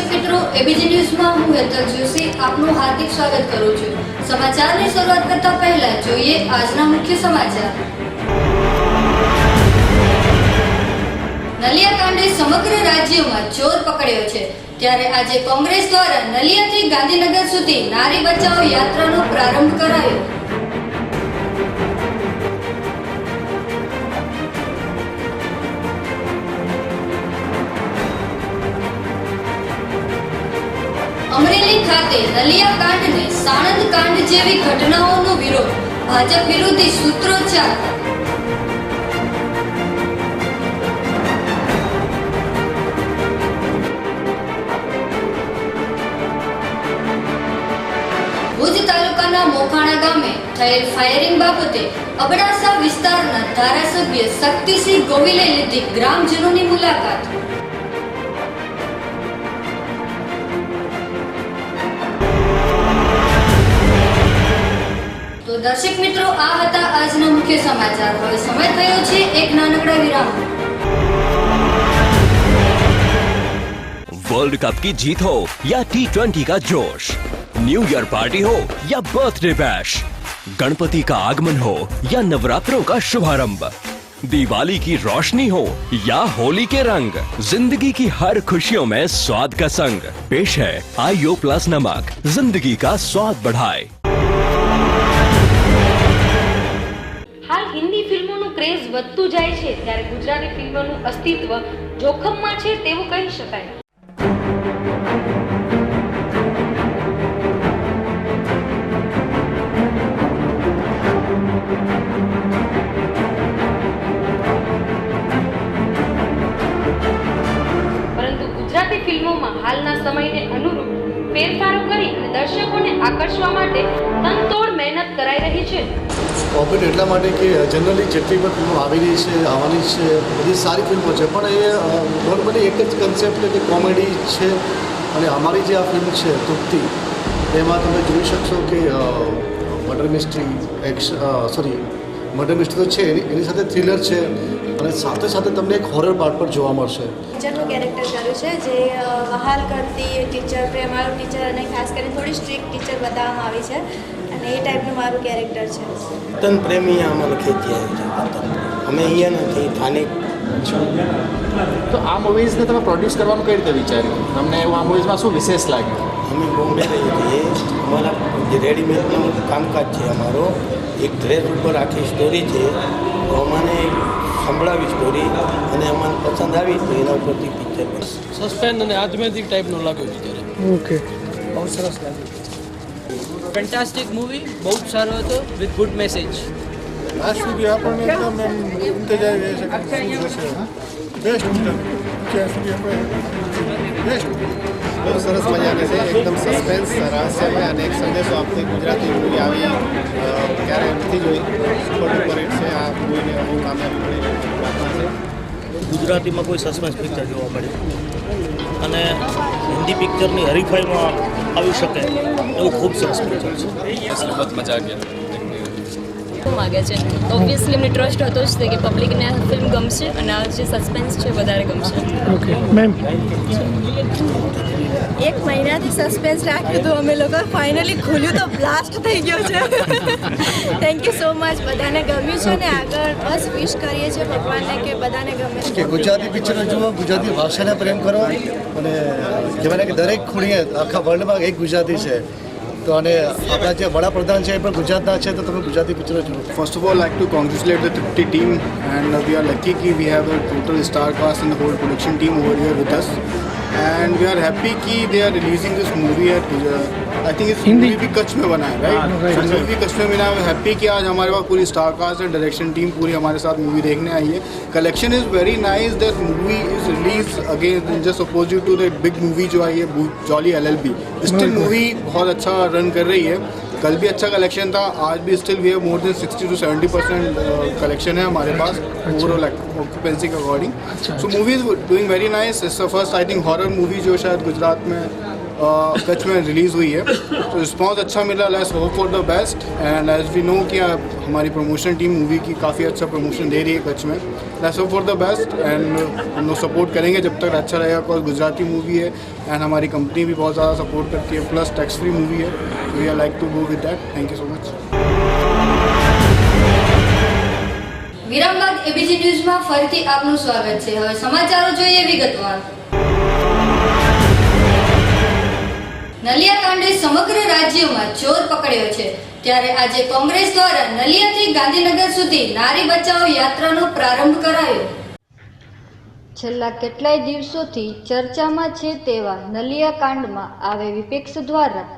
દર્શક મિત્રો, એબીજી ન્યૂઝમાં હું હેતલ જોશી આપનું હાર્દિક સ્વાગત કરું છું। સમાચારની શરૂઆત કરતા પહેલા જોઈએ આજના મુખ્ય સમાચાર। નલિયા કાંડે સમગ્ર રાજ્યમાં જોર પકડ્યો છે, ત્યારે આજે કોંગ્રેસ દ્વારા નલિયાથી ગાંધીનગર સુધી નારી બચાવો યાત્રાનો પ્રારંભ કરાયો। અમરેલી ખાતે નલિયા કાંડને સાણંદ કાંડ જેવી ઘટનાઓનો વિરોધ, ભાજપ વિરોધી સૂત્રોચ્ચાર। ભુજ તાલુકાના મોખાણા ગામે થયેલ ફાયરિંગ બાબતે અબડાસા વિસ્તારના ધારાસભ્ય શક્તિસિંહ ગોવિલે લીધી ગ્રામજનોની મુલાકાત। તો દર્શક મિત્રો, આ હતા આજના મુખ્ય સમાચાર। હવે સમય થયો છે એક નાનકડા વિરામનો। वर्ल्ड कप की जीत हो या T20 का जोश, न्यू ईयर पार्टी हो या बर्थडे बैश, गणपति का आगमन हो या नवरात्रों का शुभारंभ, दिवाली की रोशनी हो या होली के रंग, जिंदगी की हर खुशियों में स्वाद का संग। पेश है आईओ प्लस नमक, जिंदगी का स्वाद बढ़ाए। હાલ હિન્દી ફિલ્મોનું ક્રેઝ વધતું જાય છે, ત્યારે ગુજરાતી ફિલ્મોનું અસ્તિત્વ જોખમમાં છે તેવું કહી શકાય। પરંતુ ગુજરાતી ફિલ્મોમાં હાલના સમયને અનુરૂપ ફેરફારો કરી અને દર્શકોને આકર્ષવા માટે તનતોડ મહેનત કરાઈ રહી છે। કોમ્પિટ એટલા માટે કે જનરલી જેટલી પણ ફિલ્મો આવી રહી છે, આવવાની છે, બધી સારી ફિલ્મો છે, પણ એ નોર્મલી એક જ કન્સેપ્ટ કે કોમેડી છે। અને અમારી જે આ ફિલ્મ છે તૃપ્તિ, એમાં તમે જોઈ શકશો કે મર્ડર મિસ્ટ્રી મર્ડર મિસ્ટ્રી તો છે, એની સાથે થ્રિલર છે, અને સાથે સાથે તમને એક હોરર પાર્ટ પર જોવા મળશે। ટીચરનું કેરેક્ટર કર્યું છે, જે વહાલ કરતી ટીચર, પ્રેમાળુ ટીચર અને ખાસ કરીને થોડી સ્ટ્રિક્ટ ટીચર બતાવવામાં આવી છે, અને એ ટાઈપનું મારું કેરેક્ટર છે। વતન પ્રેમી અમારે ખેતી આવ્યું છે, અમે અહીંયા નથી, સ્થાનિક। તો આ મૂવીઝને તમે પ્રોડ્યુસ કરવાનું કઈ રીતે વિચાર્યું? તમને આ મૂવીઝમાં શું વિશેષ લાગ્યું? અમે બોમ્બે રહીએ છીએ, અમારા જે રેડીમેડનું કામકાજ છે અમારો, એક ડ્રેસ ઉપર આખી સ્ટોરી છે, તો અમને સંભળાવી સ્ટોરી અને અમને પસંદ આવી તો એના ઉપરથી પિક્ચર બને। સસ્પેન્સ અને આધ્યાત્મિક ટાઈપનું લાગ્યું પિક્ચર। ઓકે, બહુ સરસ લાગ્યું। ફેન્ટાસ્ટિક મૂવી, બહુ જ સારો હતો, વિથ ગુડ મેસેજ। આ સુધી આપણને એકદમ ઇંતજાર રહે છે કે શું થશે। બેસ્ટ ત્યાં સુધી આપણે બેસ્ટ બહુ સરસ મજા આવે છે, એકદમ સસ્પેન્સ, રહસ્યમય અને એક સંદેશો આપતી ગુજરાતી મૂવી આવી ક્યારેય નથી જોઈ। સુપર ડુપર હિટ છે આ મૂવીને, બહુ કામયાબી મળી પ્રાર્થના છે। ગુજરાતીમાં કોઈ સસ્પેન્સ પિક્ચર જોવા મળે અને હિન્દી પિક્ચરની હરીફાઈમાં આવી શકે એવું ખૂબ સરસ પિક્ચર છે। બહુ મજા આવી ગયા। માગે છે ઓબ્વિયસલી એમને ટ્રસ્ટ હતો જ તે કે પબ્લિકને આ ફિલ્મ ગમશે અને આ જે સસ્પેન્સ છે વધારે ગમશે। ઓકે મેમ, એક મહિનાથી સસ્પેન્સ રાખ્યું હતું અમે લોકો, ફાઇનલી ખુલ્યું તો બ્લાસ્ટ થઈ ગયો છે। થેન્ક યુ સો મચ, બધાને ગમ્યું છે ને આગળ બસ વિશ કરીએ છીએ ભગવાનને કે બધાને ગમે કે ગુજરાતી પિક્ચરો જુઓ, ગુજરાતી ભાષાને પ્રેમ કરો, અને કહેવાય કે દરેક ખૂણે આખા વર્લ્ડમાં એક ગુજરાતી છે, તો અને આપણા જે વડાપ્રધાન છે એ પણ ગુજરાતના છે, તો તમે ગુજરાતી પિક્ચરો જુઓ। First of all, I'd like to congratulate the Tripti team, and we are lucky that we have a total star cast and the whole production team over here with us, and we are happy that they are releasing this movie at I think it's movie भी कच्छ में बना है, right? So movie भी कच्छ में बना है। Happy कि आज हमारे पास पूरी star cast and direction team पूरी हमारे साथ मूवी देखने आई है। Collection is very nice, that movie is release again just opposite to the big movie जो आई है जॉली LLB। स्टिल मूवी बहुत अच्छा रन कर रही है, कल भी अच्छा कलेक्शन था, आज भी still we have more than 60 to 70% collection है हमारे पास ओवरऑल ऑक्यूपेंसी के according. So movie is doing very nice. It's the first I think horror movie जो शायद गुजरात में कच्छ में रिलीज़ हुई है, तो रिस्पॉन्स अच्छा मिला. Let's hope for the best and as we know कि हमारी प्रमोशन टीम मूवी की काफ़ी अच्छा प्रमोशन दे रही है कच्छ में. Let's hope for the best and हम लोग सपोर्ट करेंगे जब तक अच्छा रहेगा, बिकॉज गुजराती मूवी है एंड हमारी कंपनी भी बहुत ज़्यादा सपोर्ट करती है, प्लस टैक्स फ्री मूवी है. We are like to go with that. Thank you so much. વિરામ બાદ એબીસી ન્યૂઝમાં ફરીથી આપનું સ્વાગત છે. હવે સમાચારો જોઈએ વિગતવાર. નલિયાકાંડે સમગ્ર રાજ્યમાં જોર પકડ્યો છે, ત્યારે આજે કોંગ્રેસ દ્વારા નલિયાથી ગાંધીનગર સુધી નારી બચાવો યાત્રાનો પ્રારંભ કરાયો. છેલ્લા કેટલાય દિવસોથી ચર્ચામાં છે તેવા નલિયાકાંડમાં હવે વિપક્ષ દ્વારા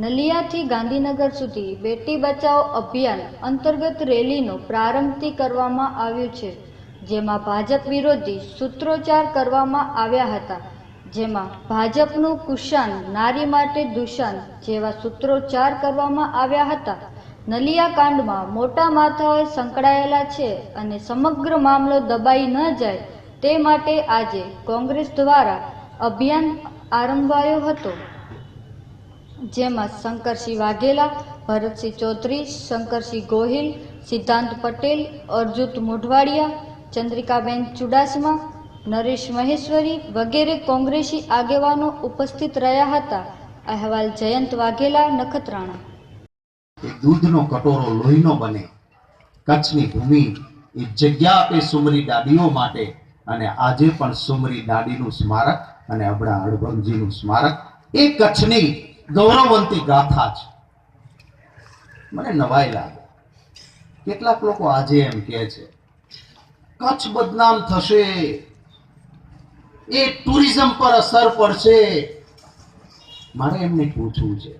નલિયાથી ગાંધીનગર સુધી બેટી બચાવો અભિયાન અંતર્ગત રેલીનો પ્રારંભથી કરવામાં આવ્યું છે, જેમાં ભાજપ વિરોધી સૂત્રોચ્ચાર કરવામાં આવ્યા હતા, જેમાં ભાજપનું કુશાન નારી માટે દુશાન જેવા સૂત્રોચ્ચાર કરવામાં આવ્યા હતા. નલિયાકાંડમાં મોટા માથાઓએ સંકળાયેલા છે અને સમગ્ર મામલો દબાઈ ન જાય તે માટે આજે કોંગ્રેસ દ્વારા અભિયાન આરંભાયો હતો, જેમાં શંકરસિંહ વાઘેલા, ભરતસિંહ ચૌધરી, શંકરસિંહ ગોહિલ, સિદ્ધાંત પટેલ, અર્જુન મોઢવાડિયા, ચંદ્રિકાબેન ચુડાસમા, નરેશ મહેશ્વરી વગેરે કોંગ્રેસી આગેવાનો ઉપસ્થિત રહ્યા હતા. અહેવાલ જયંત વાઘેલા, નખત્રાણા. દૂધનો કટોરો લોહીનો બને, કચ્છની ભૂમિ એ જગ્યા આપે સુમરી દાદીઓ માટે, અને આજે પણ સુમરી દાદીનું સ્મારક અને અબડા હડભંગજીનું સ્મારક એ કચ્છની ગૌરવવંતી ગાથા છે. મને નવાઈ લાગે, કેટલાક લોકો આજે એમ કહે છે કચ્છ બદનામ થશે, એ ટુરિઝમ પર અસર પડશે. મારે એમને પૂછવું છે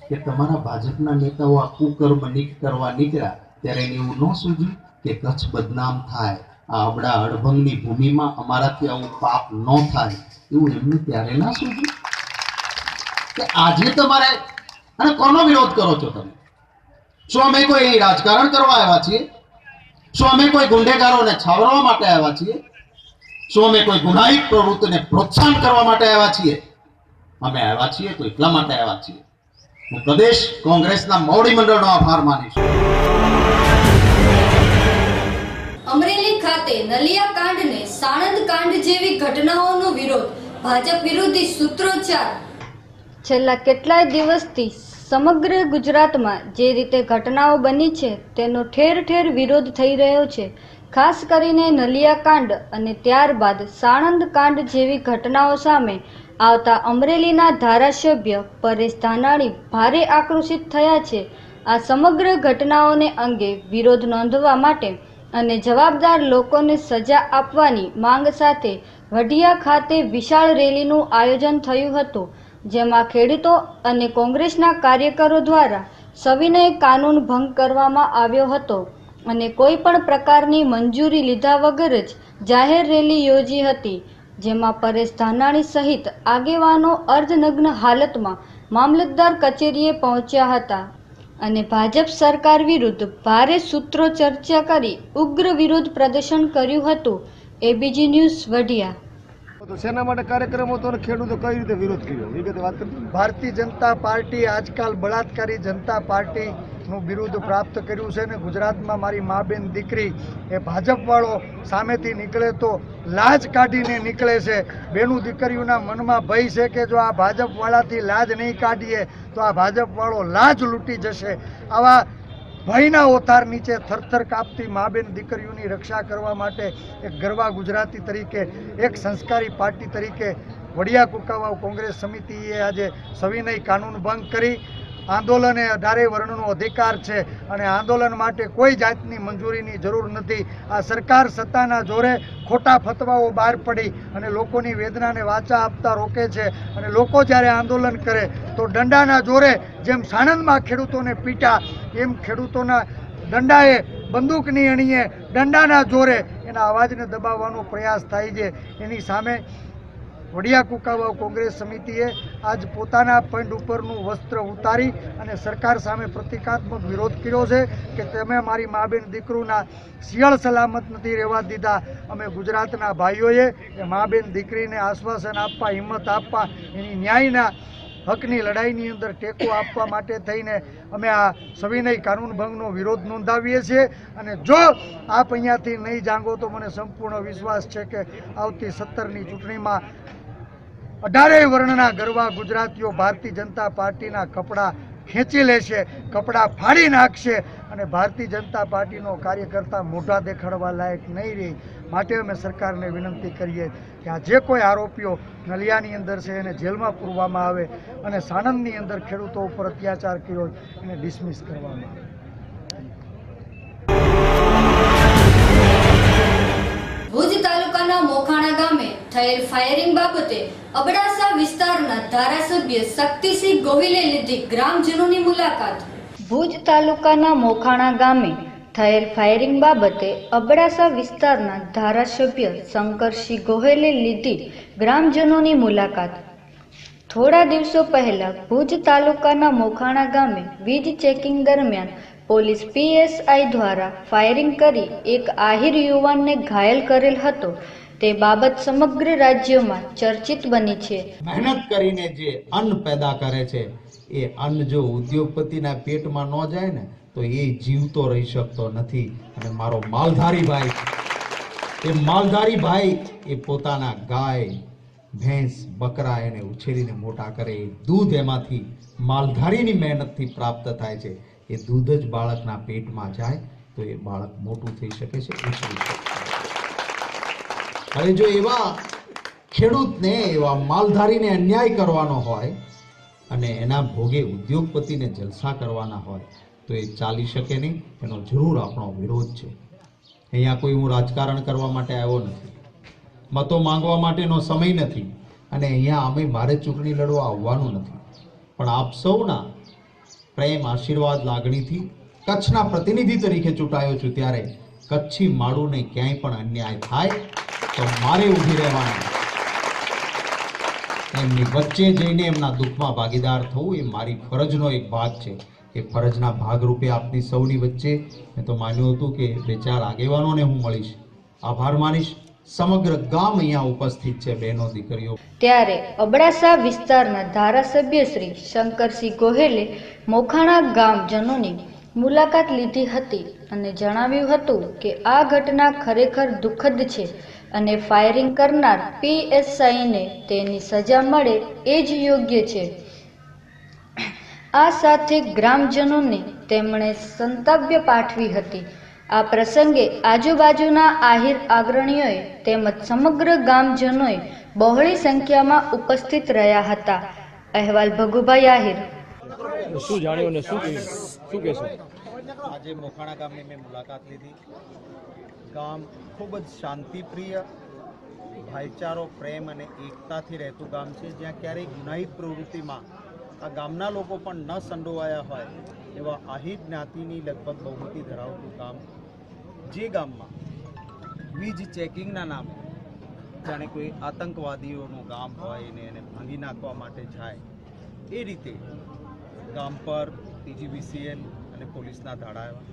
કે તમારા ભાજપના નેતાઓ આ કુકર્મ કરવા નીકળ્યા ત્યારે એને એવું ન સૂઝ્યું કે કચ્છ બદનામ થાય, આ અબડા હડભંગની ભૂમિમાં અમારાથી આવું પાપ ન થાય, એવું એમને ત્યારે ના સૂઝ્યું કે આજે તમારે અને કોનો વિરોધ કરો છો તમે? શું અમે કોઈ રાજકારણ કરવા આવ્યા છીએ? શું અમે કોઈ ગુંડેગારોને છાવરવા માટે આવ્યા છીએ? શું અમે કોઈ ગુનાહિત પ્રવૃત્તિને પ્રોત્સાહન કરવા માટે આવ્યા છીએ? અમે આવ્યા છીએ તો એટલા માટે આવ્યા છીએ. હું પ્રદેશ કોંગ્રેસના મોવડી મંડળનો આભાર માનીશ. અમરેલી ખાતે નલિયાકાંડને સાણંદ કાંડ જેવી ઘટનાઓનો વિરોધ, ભાજપ વિરોધી સૂત્રોચ્ચાર. છેલ્લા કેટલાય દિવસથી સમગ્ર ગુજરાતમાં જે રીતે ઘટનાઓ બની છે તેનો ઠેર ઠેર વિરોધ થઈ રહ્યો છે. ખાસ કરીને નલિયાકાંડ અને ત્યારબાદ સાણંદ કાંડ જેવી ઘટનાઓ સામે આવતા અમરેલીના ધારાસભ્ય પરેશ ધાનાણી ભારે આક્રોશિત થયા છે. આ સમગ્ર ઘટનાઓને અંગે વિરોધ નોંધવા માટે અને જવાબદાર લોકોને સજા આપવાની માંગ સાથે વઢિયા ખાતે વિશાળ રેલીનું આયોજન થયું હતું, જેમાં ખેડૂતો અને કોંગ્રેસના કાર્યકરો દ્વારા સવિનય કાનૂન ભંગ કરવામાં આવ્યો હતો અને કોઈ પણ પ્રકારની મંજૂરી લીધા વગર જ જાહેર રેલી યોજી હતી, જેમાં પરેશ ધાનાણી સહિત આગેવાનો અર્ધનગ્ન હાલતમાં મામલતદાર કચેરીએ પહોંચ્યા હતા અને ભાજપ સરકાર વિરુદ્ધ ભારે સૂત્રો ચર્ચા કરી ઉગ્ર વિરોધ પ્રદર્શન કર્યું હતું. ABG news Vadhiya. તો શેના માટે કાર્યક્રમ હતો અને ખેડૂતો કઈ રીતે વિરોધ કર્યો વિગતે વાત કરી. ભારતીય જનતા પાર્ટી આજકાલ બળાત્કારી જનતા પાર્ટીનું બિરુદ પ્રાપ્ત કર્યું છે ને ગુજરાતમાં મારી મા બેન દીકરી એ ભાજપવાળો સામેથી નીકળે તો લાજ કાઢીને નીકળે છે. બેનું દીકરીઓના મનમાં ભય છે કે જો આ ભાજપવાળાથી લાજ નહીં કાઢીએ તો આ ભાજપવાળો લાજ લૂંટી જશે. આવા ભયના ઓથાર નીચે થરથર કાપતી મા બેન દીકરીઓની રક્ષા કરવા માટે એક ગરવા ગુજરાતી તરીકે, એક સંસ્કારી પાર્ટી તરીકે વડિયા કુકાવાવ કોંગ્રેસ સમિતિએ આજે સવિનય કાનૂન ભંગ કરી આંદોલન એ 18 વર્ણનો અધિકાર છે અને આંદોલન માટે કોઈ જાતની મંજૂરીની જરૂર નથી. આ સરકાર સત્તાના જોરે ખોટા ફતવાઓ બહાર પડી અને લોકોની વેદનાને વાચા આપતા રોકે છે અને લોકો જ્યારે આંદોલન કરે તો દંડાના જોરે જેમ સાણંદમાં ખેડૂતોને પીટા એમ ખેડૂતોના દંડાએ બંદૂકની અણીએ દંડાના જોરે એના અવાજને દબાવવાનો પ્રયાસ થાય છે. એની સામે વડિયા કુકાવાવ કોંગ્રેસ સમિતિએ આજ પોતાના પંડ ઉપરનું વસ્ત્ર ઉતારી અને સરકાર સામે પ્રતિકાત્મક વિરોધ કર્યો છે કે તમે મારી મા બેન દીકરીના શિયાળ સલામત નથી રહેવા દીધા. અમે ગુજરાતના ભાઈઓએ એ મા બેન દીકરીને આશ્વાસન આપવા, હિંમત આપવા, એની ન્યાયના હકની લડાઈની અંદર ટેકો આપવા માટે થઈને અમે આ સવિનય કાનૂન ભંગનો વિરોધ નોંધાવીએ છીએ. અને જો આપ અહીંયાથી નહીં જાગો તો મને સંપૂર્ણ વિશ્વાસ છે કે આવતી 17ની ચૂંટણીમાં 18 વર્ણના ગરવા ગુજરાતીઓ ભારતીય જનતા પાર્ટીના કપડાં ખેંચી લેશે, કપડાં ફાડી નાખશે અને ભારતીય જનતા પાર્ટીનો કાર્યકર્તા મોઢા દેખાડવા લાયક નહીં રહે. માટે અમે સરકારને વિનંતી કરીએ કે આ જે કોઈ આરોપીઓ નલિયાની અંદર છે એને જેલમાં પૂરવામાં આવે અને સાણંદની અંદર ખેડૂતો ઉપર અત્યાચાર કર્યો એને ડિસમિસ કરવામાં આવે. ભુજ તાલુકાના મોખાણા ગામે થયેલ ફાયરિંગ બાબતે અબડાસા વિસ્તારના ધારાસભ્ય શક્તિસિંહ ગોહિલે લીધી ગ્રામજનોની મુલાકાત. ભુજ તાલુકાના મોખાણા ગામે થયેલ ફાયરિંગ બાબતે અબડાસા વિસ્તારના ધારાસભ્ય શંકરસિંહ ગોહિલે લીધી ગ્રામજનોની મુલાકાત. થોડા દિવસો પહેલા ભુજ તાલુકાના મોખાણા ગામે વીજ ચેકિંગ દરમિયાન પોલીસ PSI દ્વારા ફાયરિંગ કરી એક આહિર યુવાનને ઘાયલ કરેલ હતો. તે બાબત સમગ્ર રાજ્યમાં ચર્ચિત બની છે. મહેનત કરીને જે અન્ન પેદા કરે છે એ અન્ન જો ઉદ્યોગપતિના પેટમાં ન જાય ને તો એ જીવતો રહી શકતો નથી. અને મારો માલધારી ભાઈ એ પોતાના ગાય, ભેંસ, બકરા એને ઉછેરીને મોટા કરે, દૂધ એમાંથી માલધારીની મહેનતથી પ્રાપ્ત થાય છે. એ દૂધ જ બાળકના પેટમાં જાય તો એ બાળક મોટું થઈ શકે છે, ઉછરી શકે છે. હવે જો એવા ખેડૂતને, એવા માલધારીને અન્યાય કરવાનો હોય અને એના ભોગે ઉદ્યોગપતિને જલસા કરવાના હોય તો એ ચાલી શકે નહીં. એનો જરૂર આપણો વિરોધ છે. અહીંયા કોઈ હું રાજકારણ કરવા માટે આવ્યો નથી, મતો માંગવા માટેનો સમય નથી અને અહીંયા મારે ચૂંટણી લડવા આવવાનું નથી. પણ આપ સૌના પ્રેમ, આશીર્વાદ, લાગણીથી કચ્છના પ્રતિનિધિ તરીકે ચૂંટાયો છું ત્યારે કચ્છી માળુને ક્યાંય પણ અન્યાય થાય તો મારે ઊભી રહેવાનું, એમની વચ્ચે જઈને એમના દુઃખમાં ભાગીદાર થવું એ મારી ફરજનો એક ભાગ છે. એ ફરજના ભાગરૂપે આપની સૌની વચ્ચે મેં તો માન્યું હતું કે 2-4 આગેવાનોને હું મળીશ. આભાર માનીશ. સમગ્ર ગામ અહીંયા ઉપસ્થિત છે, બહેનો, દીકરીઓ. ત્યારે અબડાસા વિસ્તારના ધારાસભ્ય શ્રી શંકરસિંહ ગોહિલે મોખાણા ગામજનોની મુલાકાત લીધી હતી અને જણાવ્યું હતું કે આ ઘટના ખરેખર દુઃખદ છે અને ફાયરિંગ કરનાર PSIને તેની સજા મળે એ જ યોગ્ય છે. આ સાથે ગ્રામજનોને તેમણે સંતાપ્ય પાઠવી હતી. આ પ્રસંગે આજુબાજુના આહિર અગ્રણીઓએ તેમજ સમગ્ર ગામજનોએ બહોળી સંખ્યામાં ઉપસ્થિત રહ્યા હતા. અહેવાલ ભગુભાઈ આહિર. શું જાણ્યું અને શું કહેશો? આજે મોખાણા ગામની મેં મુલાકાત લીધી. ગામ ખૂબ જ શાંતિપ્રિય, ભાઈચારો, પ્રેમ અને એકતાથી રહેતું ગામ છે, જ્યાં ક્યારેય ગુનાહિત પ્રવૃત્તિમાં આ ગામના લોકો પણ ન સંડોવાયા હોય એવા આહિર જ્ઞાતિની લગભગ બહુમતી ધરાવતું ગામ. જે ગામમાં વીજ ચેકિંગના નામે જાણે કોઈ આતંકવાદીઓનું ગામ હોય ને એને ભાંગી નાખવા માટે જાય એ રીતે ગામ પર TGVCL અને પોલીસના ધાડા આવ્યા.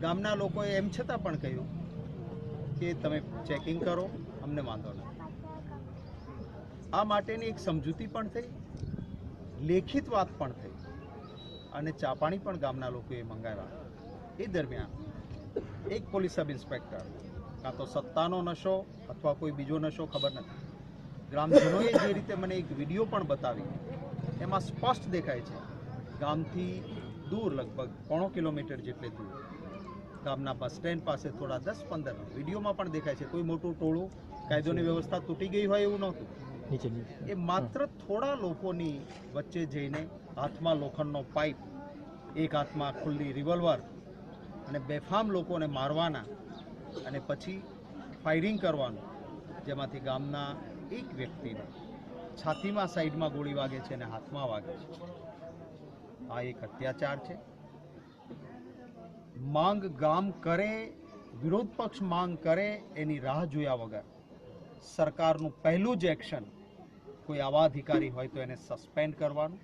ગામના લોકોએ એમ છતાં પણ કહ્યું કે તમે ચેકિંગ કરો, અમને વાંધો નથી. આ માટેની એક સમજૂતી પણ થઈ, લેખિત વાત પણ થઈ અને ચાપાણી પણ ગામના લોકોએ મંગાવ્યા. એ દરમિયાન એક પોલીસ સબ ઇન્સ્પેક્ટર, કાં તો સત્તાનો નશો અથવા કોઈ બીજો નશો ખબર નથી, ગ્રામજનોએ જે રીતે મને એક વિડીયો પણ બતાવી એમાં સ્પષ્ટ દેખાય છે ગામથી દૂર, લગભગ 1.5 કિલોમીટર જેટલે દૂર, ગામના બસ સ્ટેન્ડ પાસે થોડા 10-15 વિડીયોમાં પણ દેખાય છે કોઈ મોટું ટોળું, કાયદોની વ્યવસ્થા તૂટી ગઈ હોય એવું નહોતું. એ માત્ર થોડા લોકોની વચ્ચે જઈને હાથમાં લોખંડનો પાઇપ, એક હાથમાં ખુલ્લી રિવોલ્વર અને બેફામ લોકોને મારવાના અને પછી ફાયરિંગ કરવાનું, જેમાંથી ગામના એક વ્યક્તિને છાતીમાં સાઈડમાં ગોળી વાગે છે અને હાથમાં વાગે છે. આ એક અત્યાચાર છે. માંગ ગામ કરે, વિરોધ પક્ષ માંગ કરે એની રાહ જોયા વગર સરકારનું પહેલું જ એક્શન કોઈ આવા અધિકારી હોય તો એને સસ્પેન્ડ કરવાનું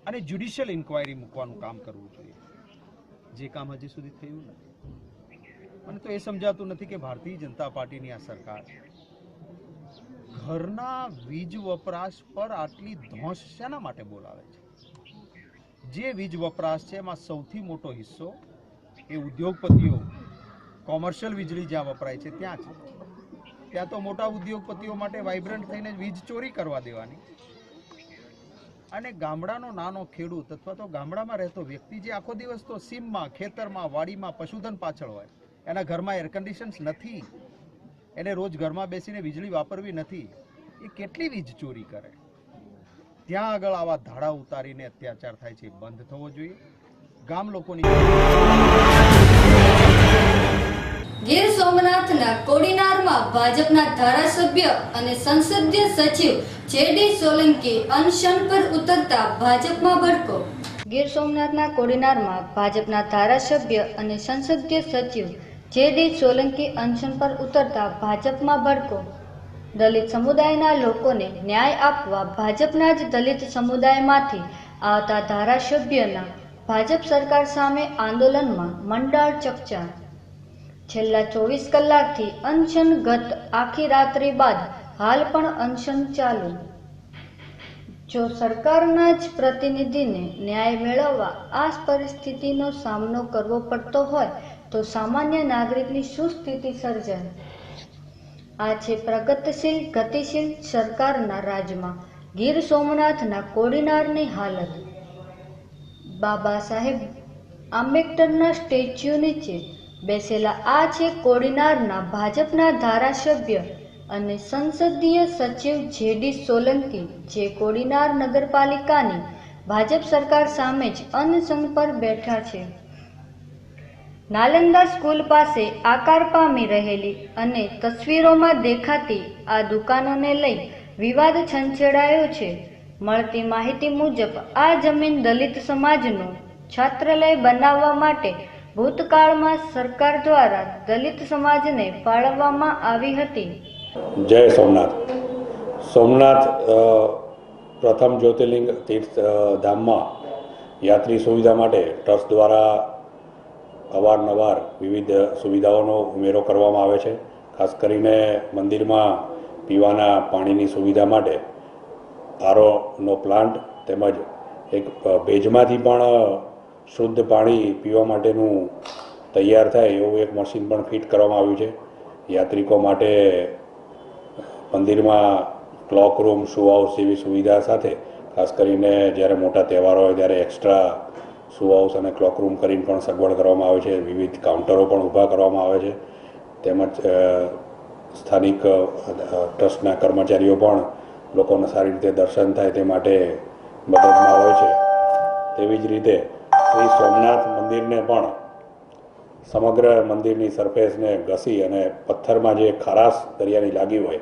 અને જ્યુડિશિયલ ઇન્ક્વાયરી મૂકવાનું કામ કરવું જોઈએ, જે કામ હજી સુધી થયું નથી. મને તો એ સમજાતું નથી કે ભારતીય જનતા પાર્ટીની આ સરકાર ઘરના વીજ વપરાશ પર આટલી ધોંસ શેના માટે બોલાવે છે? જે વીજ વપરાશ છે એમાં સૌથી મોટો હિસ્સો એ ઉદ્યોગપતિઓ, કોમર્શિયલ વીજળી જ્યાં વપરાય છે ત્યાં છે. ત્યાં તો મોટા ઉદ્યોગપતિઓ માટે વાઇબ્રન્ટ થઈને વીજ ચોરી કરવા દેવાની, અને ગામડાનો નાનો ખેડૂત અથવા તો ગામડામાં રહેતો વ્યક્તિ જે આખો દિવસ તો સીમમાં, ખેતરમાં, વાડીમાં પશુધન પાછળ હોય, એના ઘરમાં એર કન્ડિશન્સ નથી, એને રોજ ઘરમાં બેસીને વીજળી વાપરવી નથી, એ કેટલી વીજ ચોરી કરે? ત્યાં આગળ આવા ધાડા ઉતારીને અત્યાચાર થાય છે, બંધ થવો જોઈએ. ગામ લોકોની ગીર સોમનાથના કોડીનારમાં ભાજપના ધારાસભ્ય અને સંસદીય સચિવ જેડી સોલંકી અનશન પર ઉતરતા ભાજપમાં ભડકો. ગીર સોમનાથના કોડીનારમાં ભાજપના ધારાસભ્ય અને સંસદીય સચિવ જેડી સોલંકી અનશન પર ઉતરતા ભાજપમાં ભડકો. દલિત સમુદાયના લોકોને ન્યાય આપવા ભાજપના જ દલિત સમુદાયમાંથી આવતા ધારાસભ્યના ભાજપ સરકાર સામે આંદોલનમાં મંડળ ચકચાર. છેલ્લા 24 કલાકથી અનશન ગત આખી રાત્રિ બાદ હાલ પણ અનશન ચાલુ. જો સરકારના જ પ્રતિનિધિને ન્યાય મેળવવા આ પરિસ્થિતિનો સામનો કરવો પડતો હોય તો સામાન્ય નાગરિકની શું સ્થિતિ સર્જાય? આ છે પ્રગતિશીલ ગતિશીલ સરકારના રાજમાં ગીર સોમનાથના કોડીનારની હાલત. બાબા સાહેબ આંબેડકરના સ્ટેચ્યુ નીચે બેસેલા આ છે કોડીનારના ભાજપના ધારાસભ્ય અને સંસદીય સચિવ જેડી સોલંકી, જે કોડીનાર નગરપાલિકાની ભાજપ સરકાર સામે જ અનશન પર બેઠા છે. નાલંદા સ્કૂલ પાસે આકાર પામી રહેલી અને તસવીરોમાં દેખાતી આ દુકાનોને લઈ વિવાદ છંછેડાયો છે. મળતી માહિતી મુજબ આ જમીન દલિત સમાજનું છાત્રાલય બનાવવા માટે ભૂતકાળમાં સરકાર દ્વારા દલિત સમાજને ફાળવવામાં આવી હતી. જય સોમનાથ. સોમનાથ પ્રથમ જ્યોતિર્લિંગ તીર્થ ધામમાં યાત્રી સુવિધા માટે ટ્રસ્ટ દ્વારા અવારનવાર વિવિધ સુવિધાઓનો ઉમેરો કરવામાં આવે છે. ખાસ કરીને મંદિરમાં પીવાના પાણીની સુવિધા માટે આરઓનો પ્લાન્ટ તેમજ એક ભેજમાંથી પણ શુદ્ધ પાણી પીવા માટેનું તૈયાર થાય એવું એક મશીન પણ ફિટ કરવામાં આવ્યું છે. યાત્રિકો માટે મંદિરમાં ક્લોક રૂમ, શૂ હાઉસ જેવી સુવિધા સાથે ખાસ કરીને જ્યારે મોટા તહેવારો હોય ત્યારે એક્સ્ટ્રા શૂ હાઉસ અને ક્લોક રૂમ કરીને પણ સગવડ કરવામાં આવે છે. વિવિધ કાઉન્ટરો પણ ઊભા કરવામાં આવે છે. તેમજ સ્થાનિક ટ્રસ્ટના કર્મચારીઓ પણ લોકોને સારી રીતે દર્શન થાય તે માટે મદદમાં હોય છે. તેવી જ રીતે શ્રી સોમનાથ મંદિરને પણ સમગ્ર મંદિરની સરફેસને ઘસી અને પથ્થરમાં જે ખારાશ દરિયાની લાગી હોય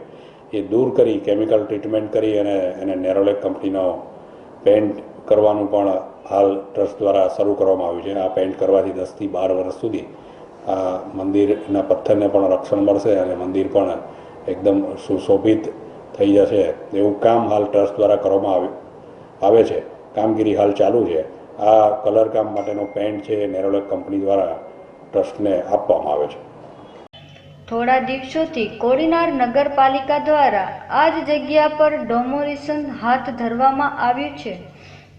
એ દૂર કરી કેમિકલ ટ્રીટમેન્ટ કરી અને એને નેરોલેક કંપનીનો પેન્ટ કરવાનું પણ હાલ ટ્રસ્ટ દ્વારા શરૂ કરવામાં આવ્યું છે. આ પેન્ટ કરવાથી 10 થી 12 વર્ષ સુધી આ મંદિરના પથ્થરને પણ રક્ષણ મળશે અને મંદિર પણ એકદમ સુશોભિત થઈ જશે એવું કામ હાલ ટ્રસ્ટ દ્વારા કરવામાં આવે છે. કામગીરી હાલ ચાલુ છે. આ કલર કામ માટેનો પેન્ટ છે નેરોલેક કંપની દ્વારા ટ્રસ્ટને આપવામાં આવે છે. થોડા દિવસોથી કોડીનાર નગરપાલિકા દ્વારા આ જ જગ્યા પર ડોમોલિશન હાથ ધરવામાં આવ્યું છે,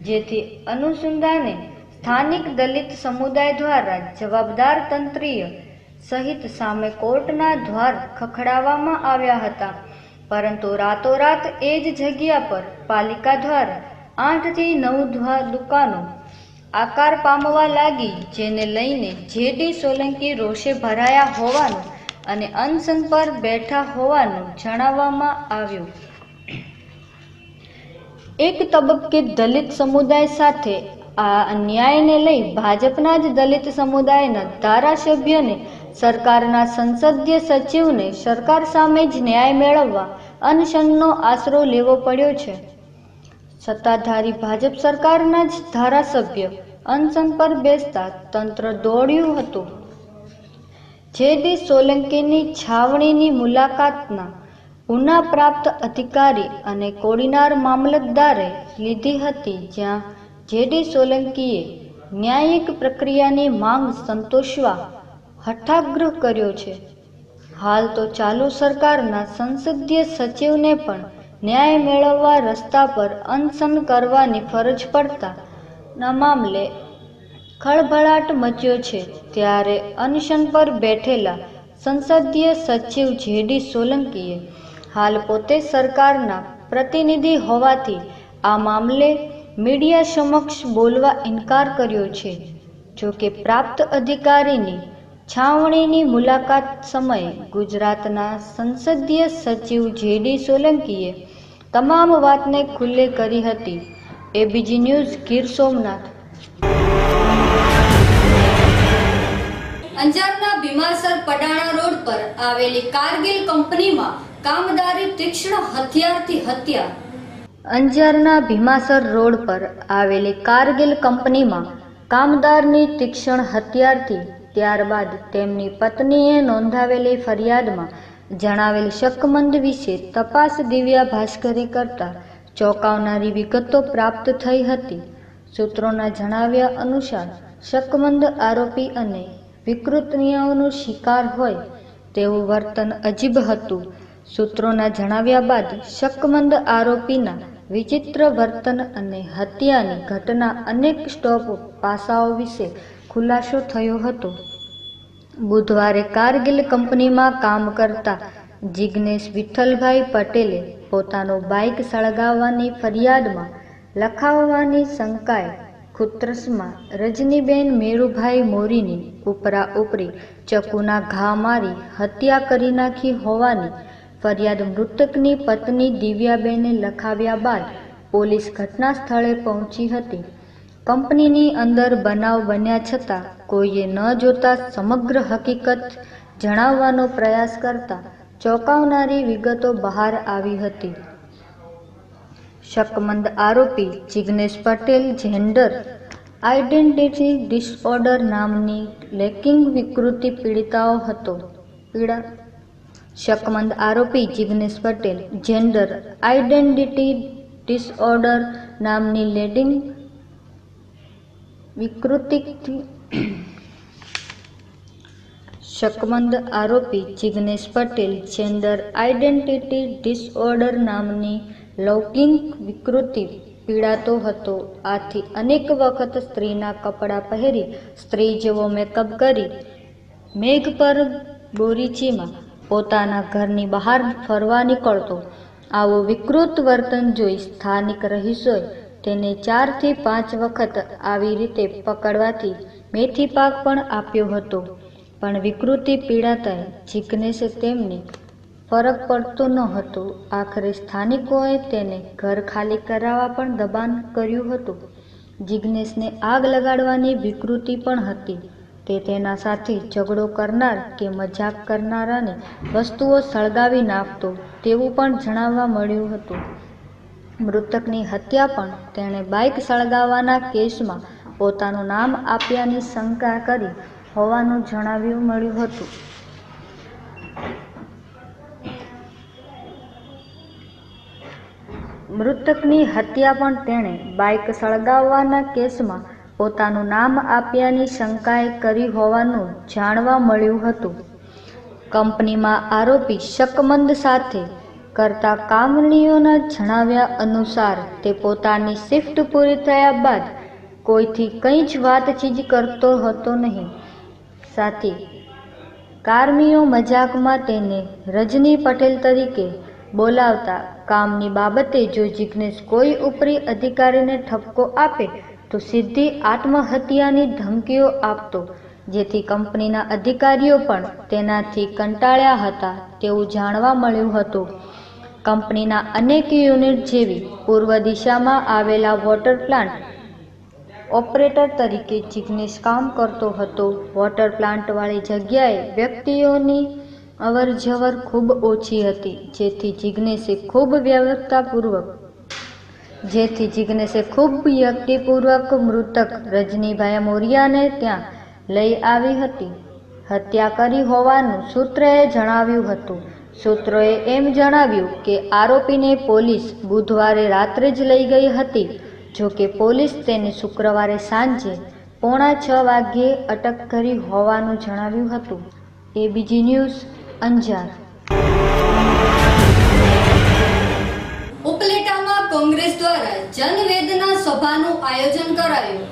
જેથી અનુસંધાને સ્થાનિક દલિત સમુદાય દ્વારા જવાબદાર તંત્રીય સહિત સામે કોર્ટના દ્વાર ખખડાવવામાં આવ્યા હતા. પરંતુ રાતોરાત એ જ જગ્યા પર પાલિકા દ્વારા 8 થી 9 દુકાનો આકાર પામવા લાગી, જેને લઈને જેડી સોલંકી રોષે ભરાયા હોવાનું અને અનશન પર બેઠા હોવાનું જણાવવામાં આવ્યું. એક તબક્કે દલિત સમુદાય સાથે આ અન્યાયને લઈ ભાજપના જ દલિત સમુદાયના ધારાસભ્યને સરકારના સંસદીય સચિવને સરકાર સામે જ ન્યાય મેળવવા અનશનનો આશરો લેવો પડ્યો છે. સત્તાધારી ભાજપ સરકારના જ ધારાસભ્ય અનશન પર બેસતા તંત્ર દોડ્યું હતું. જેડી સોલંકીની છાવણીની મુલાકાતના ઉના પ્રાપ્ત અધિકારી અને કોડીનાર મામલતદારે લીધી હતી, જ્યાં જેડી સોલંકીએ ન્યાયિક પ્રક્રિયાની માંગ સંતોષવા હઠાગ્રહ કર્યો છે. હાલ તો ચાલુ સરકારના સંસદીય સચિવને પણ ન્યાય મેળવવા રસ્તા પર અનશન કરવાની ફરજ પડતા મામલે ખળભળાટ મચ્યો છે. ત્યારે અનશન પર બેઠેલા સંસદીય સચિવ જેડી સોલંકીએ હાલ પોતે સરકારના પ્રતિનિધિ હોવાથી આ મામલે મીડિયા સમક્ષ બોલવા ઇનકાર કર્યો છે. જોકે પ્રાપ્ત અધિકારીની છાવણીની મુલાકાત સમયે ગુજરાતના સંસદીય સચિવ જેડી સોલંકીએ તમામ વાતને ખુલ્લે કરી હતી. ABG news, Gir Somnath. અંજારના ભીમાસર પડાણા રોડ પર આવેલી કારગિલ કંપનીમાં કામદારી તીક્ષ્ણ હથિયારથી હત્યા. અંજારના ભીમાસર રોડ પર આવેલી કારગિલ કંપનીમાં કામદારની તીક્ષ્ણ હથિયારથી ત્યારબાદ તેમની પત્નીએ નોંધાવેલી ફરિયાદમાં જણાવેલ શકમંદ વિશે તપાસ દિવ્યા ભાસ્કરે કરતા ચોંકાવનારી વિગતો પ્રાપ્ત થઈ હતી. સૂત્રોના જણાવ્યા અનુસાર શકમંદ આરોપી અને વિકૃતિઓનો શિકાર હોય તેવું વર્તન અજીબ હતું. સૂત્રોના જણાવ્યા બાદ શકમંદ આરોપીના વિચિત્ર વર્તન અને હત્યાની ઘટના અનેક સ્ટોપ પાસાઓ વિશે ખુલાસો થયો હતો. બુધવારે કારગિલ કંપનીમાં કામ કરતા જિગ્નેશ વિઠ્ઠલભાઈ પટેલે પોતાનું બાઇક સળગાવવાની ફરિયાદમાં લખાવવાની શંકાએ ખુત્રસમાં રજનીબેન મેરુભાઈ મોરીની ઉપરાઉપરી ચકુના ઘા મારી હત્યા કરી નાખી હોવાની ફરિયાદ મૃતકની પત્ની દિવ્યાબેને લખાવ્યા બાદ પોલીસ ઘટના સ્થળે પહોંચી હતી. કંપનીની અંદર બનાવ બન્યા છતાં કોઈએ ન જોતા સમગ્ર હકીકત જણાવવાનો પ્રયાસ કરતા ચોંકાવનારી વિગતો બહાર આવી હતી. શકમંદ આરોપી Jignesh Patel gender identity disorder નામની લેકિંગ વિકૃતિ પીડિતાઓ હતો. શકમંદ આરોપી Jignesh Patel gender identity disorder નામની લેડિંગ વિકૃતિથી શકમંદ આરોપી Jignesh Patel gender identity disorder નામની લૌકિક વિકૃતિ પીડાતો હતો. આથી અનેક વખત સ્ત્રીના કપડાં પહેરી સ્ત્રી જેવો મેકઅપ કરી મેઘ પર બોરીચીમાં પોતાના ઘરની બહાર ફરવા નીકળતો. આવું વિકૃત વર્તન જોઈ સ્થાનિક રહીશોએ તેને 4 થી 5 વખત આવી રીતે પકડવાથી મેથી પાક પણ આપ્યો હતો. પણ વિકૃતિ પીડાતાએ જિગ્નેશે તેમને ફરક પડતો ન હતો. આખરે સ્થાનિકોએ તેને ઘર ખાલી કરાવવા પણ દબાણ કર્યું હતું. જિગ્નેશને આગ લગાડવાની વિકૃતિ પણ હતી. તે તેના સાથે ઝઘડો કરનાર કે મજાક કરનારાને વસ્તુઓ સળગાવી નાખતો તેવું પણ જાણવા મળ્યું હતું. મૃતકની હત્યા પણ તેણે બાઇક સળગાવવાના કેસમાં પોતાનું નામ આપ્યાની શંકા કરી હોવાનું જાણવા મળ્યું હતું. મૃતકની હત્યા પણ તેણે બાઇક સળગાવવાના કેસમાં પોતાનું નામ આપ્યાની શંકાએ કરી હોવાનું જાણવા મળ્યું હતું. કંપનીમાં આરોપી શકમંદ સાથે કરતા કામણીઓના જણાવ્યા અનુસાર તે પોતાની શિફ્ટ પૂરી થયા બાદ કોઈથી કંઈ જ વાતચીત કરતો હતો નહીં. સાથી કાર્મીઓ મજાકમાં તેને રજની પટેલ તરીકે બોલાવતા કામની બાબતે જો જિગ્નેશ કોઈ ઉપરી અધિકારીને ઠપકો આપે તો સીધી આત્મહત્યાની ધમકીઓ આપતો, જેથી કંપનીના અધિકારીઓ પણ તેનાથી કંટાળ્યા હતા તેવું જાણવા મળ્યું હતું. કંપનીના અનેક યુનિટ જેવી પૂર્વ દિશામાં આવેલા વોટર પ્લાન્ટ ઓપરેટર તરીકે જિગ્નેશ કામ કરતો હતો. વોટર પ્લાન્ટવાળી જગ્યાએ વ્યક્તિઓની અવરજવર ખૂબ ઓછી હતી, જેથી જિગ્નેશે ખૂબ વ્યક્તિપૂર્વક મૃતક રજનીભાઈ મોરિયાને ત્યાં લઈ આવી હતી. હત્યા કરી હોવાનું સૂત્રએ જણાવ્યું હતું. સૂત્રોએ એમ જણાવ્યું કે આરોપીને પોલીસ બુધવારે રાત્રે જ લઈ ગઈ હતી. જો કે પોલીસ તેને શુક્રવારે સાંજે 5:45 વાગ્યે અટક કરી હોવાનું જણાવ્યું હતું. ABG news, Anjar. ઉપલેટામાં કોંગ્રેસ દ્વારા જનવેદના સભાનું આયોજન કરાયું.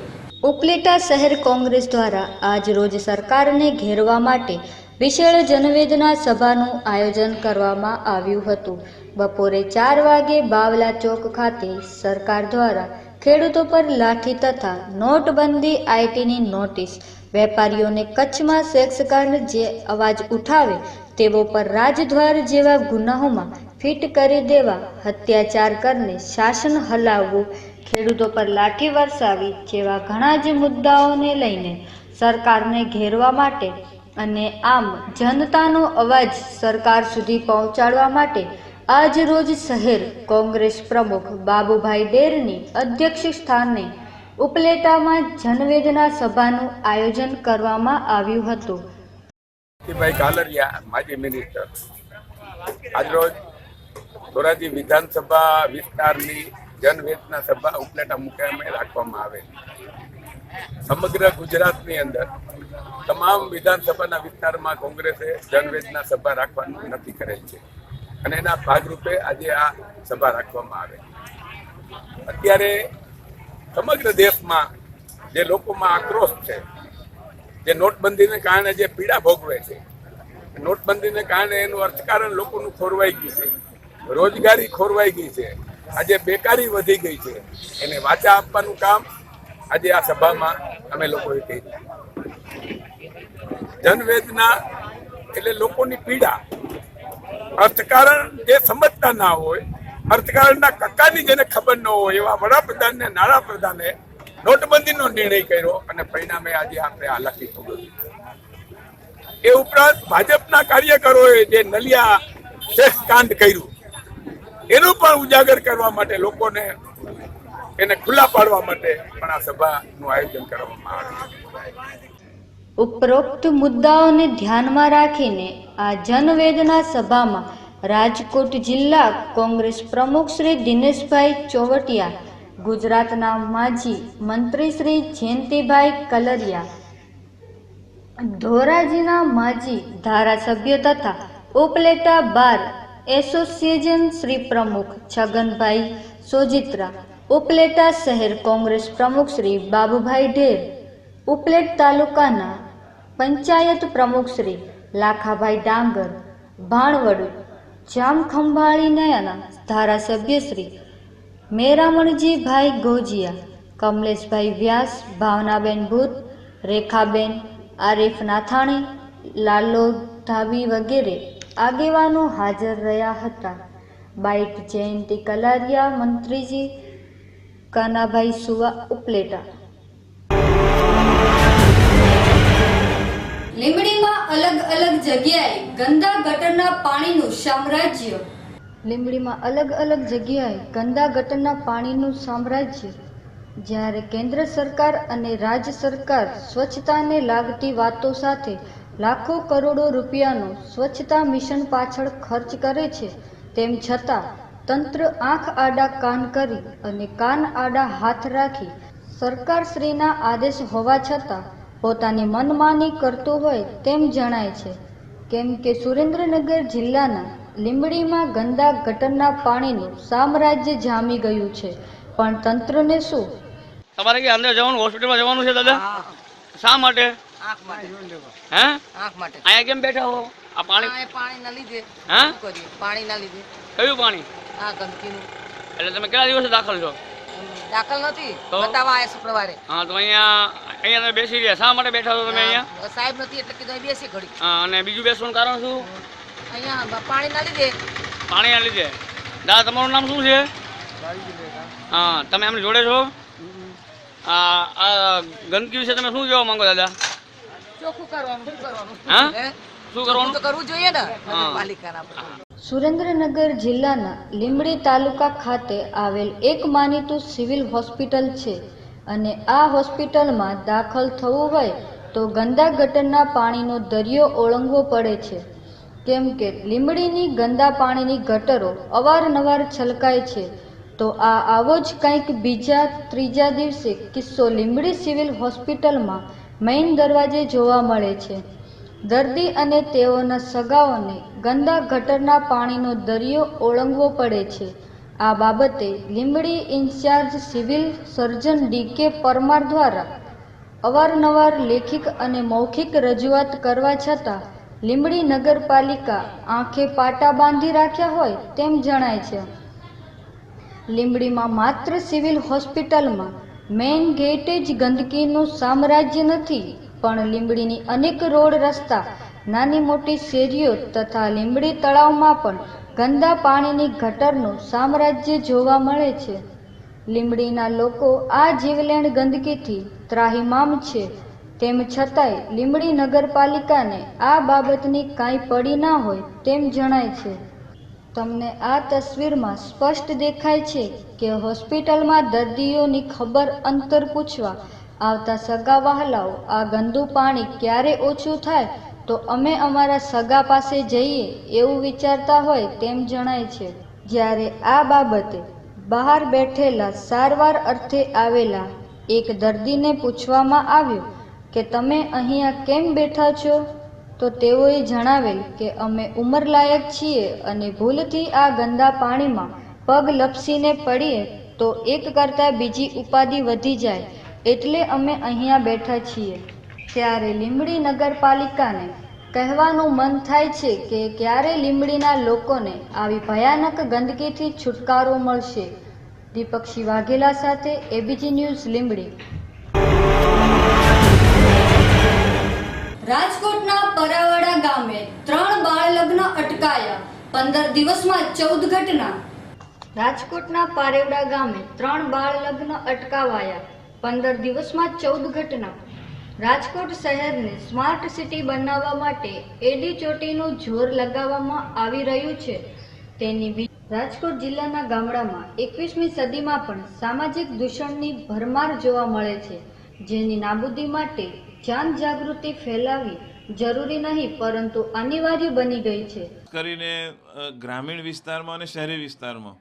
ઉપલેટા શહેર કોંગ્રેસ દ્વારા આજ રોજ સરકારને ઘેરવા માટે વિશાળ જનવેદના સભાનું આયોજન કરવામાં આવ્યું હતું. બપોરે 4 વાગે બાવલા ચોક ખાતે સરકાર દ્વારા ખેડૂતો પર લાઠી તથા નોટબંધી આઈટીની નોટિસ, વેપારીઓને કચ્છમાં સેક્સકાંડ જે અવાજ ઉઠાવે તેવો પર રાજદ્વાર જેવા ગુનાઓમાં ફિટ કરી દેવા, અત્યાચાર કરીને શાસન હલાવવું, ખેડૂતો પર લાઠી વરસાવી જેવા ઘણા જ મુદ્દાઓને લઈને સરકારને ઘેરવા માટે અને આમ જનતાનો અવાજ સરકાર સુધી પહોંચાડવા માટે આજ રોજ શહેર કોંગ્રેસ પ્રમુખ બાબુભાઈ ડેરની અધ્યક્ષ સ્થાને ઉપલેટામાં જનવેદના સભાનું આયોજન કરવામાં આવ્યું હતું. ભાઈ કાલરિયા, માજી મિનિસ્ટર, આજરોજ ધોરાજી વિધાનસભા વિસ્તારની જનવેદના સભા ઉપલેટા મુકામે રાખવામાં આવેલી. સમગ્ર ગુજરાતની અંદર તમામ વિધાનસભાના વિસ્તારમાં કોંગ્રેસે જનવેદના સભા રાખવાનું નક્કી કરેલ છે અને એના ભાગરૂપે આજે આ સભા રાખવામાં આવે. અત્યારે સમગ્ર દેશમાં જે લોકોમાં આક્રોશ છે, જે નોટબંધીને કારણે જે પીડા ભોગવે છે, નોટબંધીને કારણે એનું અર્થકારણ લોકોનું ખોરવાઈ ગયું છે, રોજગારી ખોરવાઈ ગઈ છે, આજે બેકારી વધી ગઈ છે, એને વાચા આપવાનું કામ આજે આ સભામાં અમે લોકોએ કર્યું. જનવેદના એટલે લોકોની પીડા, અર્થકારણ જે સમજતા ના હોય, અર્થકારણના કક્કાની જેને ખબર ન હોય એવા વડાપ્રધાન ને નાણાપ્રધાને નોટબંધીનો નિર્ણય કર્યો અને પરિણામે આજે આપણે હાલાકી ભોગવી. એ ઉપરાંત ભાજપના કાર્યકરોએ જે નલિયા સેક્સ કાંડ કર્યું એનું પણ ઉજાગર કરવા માટે, લોકોને એને ખુલ્લા પાડવા માટે પણ આ સભાનું આયોજન કરવામાં આવ્યું. ઉપરોક્ત મુદ્દાઓને ધ્યાનમાં રાખીને આ જનવેદના સભામાં રાજકોટ જિલ્લા કોંગ્રેસ પ્રમુખ શ્રી દિનેશભાઈ ચોવટિયા, ગુજરાતના માજી મંત્રી શ્રી જયંતિભાઈ કલરિયા, ધોરાજીના માજી ધારાસભ્ય તથા ઉપલેટા બાર એસોસિએશન શ્રી પ્રમુખ છગનભાઈ સોજિત્રા, ઉપલેટા શહેર કોંગ્રેસ પ્રમુખ શ્રી બાબુભાઈ ઢેર, ઉપલેટ તાલુકાના પંચાયત પ્રમુખ શ્રી લાખાભાઈ ડાંગર, ભાણવડ જામખંભાળી નયાના ધારાસભ્ય શ્રી મેરામણજીભાઈ ગોજિયા, કમલેશભાઈ વ્યાસ, ભાવનાબેન ભૂત, રેખાબેન, આરીફ નાથાણી, લાલો ધાબી વગેરે આગેવાનો હાજર રહ્યા હતા. બાઇટ જયંતિ કલારિયા, મંત્રીજી કાનાભાઈ સુવા, ઉપલેટા. લીંબડીમાં અલગ અલગ જગ્યાએ ગંદા ગટરના પાણીનું સામ્રાજ્ય. લીંબડીમાં અલગ અલગ જગ્યાએ ગંદા ગટરના પાણીનું સામ્રાજ્ય. જ્યારે કેન્દ્ર સરકાર અને રાજ્ય સરકાર સ્વચ્છતાને લાગતી વાતો સાથે લાખો કરોડો રૂપિયાનો સ્વચ્છતા મિશન પાછળ ખર્ચ કરે છે, તેમ છતાં તંત્ર આંખ આડા કાન કરી અને કાન આડા હાથ રાખી સરકારશ્રીના આદેશ હોવા છતાં પોતાની મનમાની કરતો હોય તેમ જણાય છે. કેમ કે સુરેન્દ્રનગર જિલ્લાના લીંબડીમાં ગંદા ગટરના પાણીનું સામ્રાજ્ય જામી ગયું છે, પણ તંત્રને શું? તમારે કે અંદર જવાનું, હોસ્પિટલમાં જવાનું છે દાદા? શા માટે? હે? અહીંયા કેમ બેઠા હો? આ પાણીના લીધે. હે? પાણીના લીધે. કયું પાણી? આ ગંદકીનું. એટલે તમે કેટલા દિવસે દાખલ છો? દાખલ નથી, બતાવવા આવ્યા શુક્રવારે. હા, તો અહીંયા તમે બેસી રહ્યા. શા માટે બેઠા છો તમે અહીંયા? સાહેબ નથી એટલે કીધું બેસી ઘડી. હા, અને બીજું બેસવાનું કારણ શું? અહીંયા પાણીના લીધે. પાણીના લીધે. દાદા, તમારું નામ શું છે? હા, તમે એમને જોડે છો? આ ગંદકી વિશે તમે શું કહેવા માંગો દાદા? ચોખ્ખું કરવાનું. શું કરવાનું? હા, શું કરવાનું? તો કરવું જોઈએ ને પાલિકાના. સુરેન્દ્રનગર જિલ્લાના લીંબડી તાલુકા ખાતે આવેલ એક માનીતું સિવિલ હોસ્પિટલ છે અને આ હોસ્પિટલમાં દાખલ થવું હોય તો ગંદા ગટરના પાણીનો દરિયો ઓળંગવો પડે છે. કેમ કે લીંબડીની ગંદા પાણીની ગટરો અવારનવાર છલકાય છે. તો આવો જ કંઈક બીજા ત્રીજા દિવસે કિસ્સો લીંબડી સિવિલ હોસ્પિટલમાં મેઇન દરવાજે જોવા મળે છે. દર્દી અને તેઓના સગાઓને ગંદા ગટરના પાણીનો દરિયો ઓળંગવો પડે છે. આ બાબતે Limbdi incharge civil surgeon D K. Parmar દ્વારા અવારનવાર લેખિત અને મૌખિક રજૂઆત કરવા છતાં લીંબડી નગરપાલિકા આંખે પાટા બાંધી રાખ્યા હોય તેમ જણાય છે. લીંબડીમાં માત્ર સિવિલ હોસ્પિટલમાં મેઇન ગેટે જ ગંદકીનું સામ્રાજ્ય નથી, પણ લીંબડીની અનેક રોડ રસ્તા, નાની મોટી શેરીઓ તથા લીંબડી તળાવમાં પણ ગંદા પાણીની ગટરનું સામ્રાજ્ય જોવા મળે છે. લીંબડીના લોકો આ જીવલેણ ગંદકીથી ત્રાહિમામ છે. તેમ છતાંય લીંબડી નગરપાલિકાને આ બાબતની કાંઈ પડી ના હોય તેમ જણાય છે. તમને આ તસવીરમાં સ્પષ્ટ દેખાય છે કે હોસ્પિટલમાં દર્દીઓની ખબર અંતર પૂછવા આવતા સગા વહાલાઓ આ ગંદુ પાણી ક્યારે ઓછું થાય તો અમે અમારા સગા પાસે જઈએ એવું વિચારતા હોય તેમ જણાય છે. જ્યારે આ બાબતે બહાર બેઠેલા સારવાર અર્થે આવેલા એક દર્દીને પૂછવામાં આવ્યું કે તમે અહીંયા કેમ બેઠા છો, તો તેઓએ જણાવેલ કે અમે ઉંમરલાયક છીએ અને ભૂલથી આ ગંદા પાણીમાં પગ લપસીને પડીએ તો એક કરતાં બીજી ઉપાધિ વધી જાય, એટલે અમે અહીંયા બેઠા છીએ. ત્યારે લીંબડી નગરપાલિકાને કહેવાનું મન થાય છે કે ક્યારે લીંબડીના લોકોને આવી ભયાનક ગંદકીથી છુટકારો મળશે. દીપકસિંહ વાઘેલા સાથે એબીજી ન્યૂઝ લીંબડી. રાજકોટના પરાવાડા ગામે 3 બાળ લગ્ન અટકાયા, 15 દિવસમાં 14 ઘટના. રાજકોટના પારેવડા ગામે 3 બાળ લગ્ન અટકાવાયા, 15 દિવસમાં 14 ઘટના. રાજકોટ શહેરને સ્માર્ટ સિટી બનાવવા માટે એડી ચોટીનું જોર લગાવવામાં આવી રહ્યું છે. તેની રાજકોટ જિલ્લાના ગામડામાં 21મી સદીમાં પણ સામાજિક દૂષણની ભરમાર જોવા મળે છે, જેની નાબૂદી માટે જન જાગૃતિ ફેલાવવી જરૂરી નહીં પરંતુ અનિવાર્ય બની ગઈ છે. કરીને ગ્રામીણ વિસ્તારમાં અને શહેરી વિસ્તારમાં